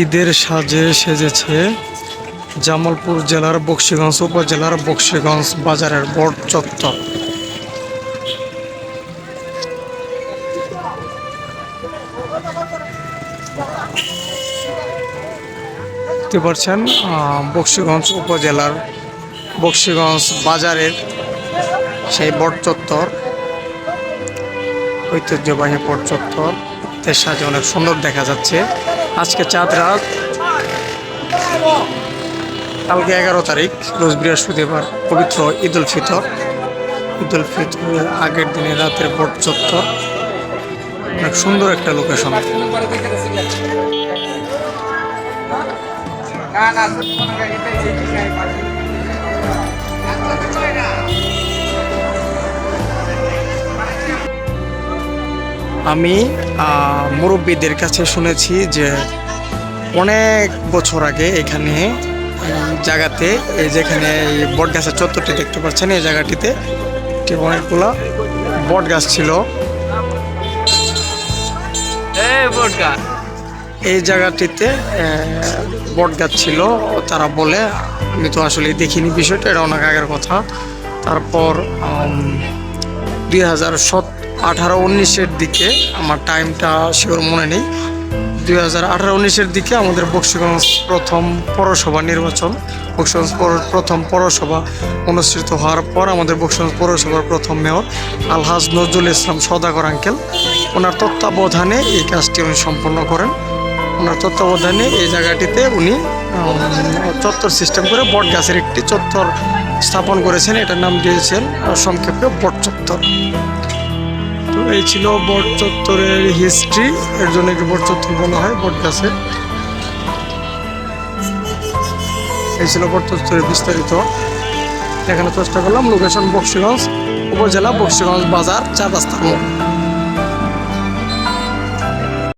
ঈদের সাজে সেজেছে জামালপুর জেলার বকশীগঞ্জ উপজেলার বকশীগঞ্জ বাজারের বট চত্বর। দেখতে পাচ্ছেন বকশীগঞ্জ উপজেলার বকশীগঞ্জ বাজারের সেই বট চত্বর, ঐতিহ্যবাহী বট চত্বর। এর সাজে অনেক সুন্দর দেখা যাচ্ছে। আজকে চাঁদ রাত, কালকে 11 তারিখ রোজ বৃহস্পতিবার, পবিত্র ঈদ উল ফিতর। ঈদ উল ফিতরের আগের দিনে রাতের বট চত্বর অনেক সুন্দর একটা লোকেশন। আমি মুরব্বীদের কাছে শুনেছি যে অনেক বছর আগে এখানে জায়গাতে, এই যেখানে বট গাছের চত্বরটি দেখতে পাচ্ছেন, এই জায়গাটিতে অনেকগুলা বট গাছ ছিল। এই জায়গাটিতে বট গাছ ছিল তারা বলে, আমি তো আসলে দেখিনি বিষয়টা, এটা অনেক আগের কথা। তারপর 2018-19-এর দিকে, আমার টাইমটা শিওর মনে নেই, 2018-19-এর দিকে আমাদের বকশীগঞ্জ প্রথম পৌরসভা নির্বাচন, বকশীগঞ্জ প্রথম পৌরসভা অনুষ্ঠিত হওয়ার পর আমাদের বকশীগঞ্জ পৌরসভার প্রথম মেয়র আলহাজ নজরুল ইসলাম সওদাগর আঙ্কেল, ওনার তত্ত্বাবধানে এই কাজটি উনি সম্পন্ন করেন। ওনার তত্ত্বাবধানে এই জায়গাটিতে উনি চত্বর সিস্টেম করে বট গাছের একটি চত্বর স্থাপন করেছেন। এটার নাম দিয়েছেন সংক্ষেপে বট চত্বর। তো এই ছিল বট চত্বরের হিস্ট্রি, এর জন্য কি বট চত্বর বলা হয় বট গাছের। এই ছিল বট চত্বরের বিস্তারিত, দেখানোর চেষ্টা করলাম। লোকেশন বকশীগঞ্জ উপজেলা, বকশীগঞ্জ বাজার, 4 রাস্তার মোড়।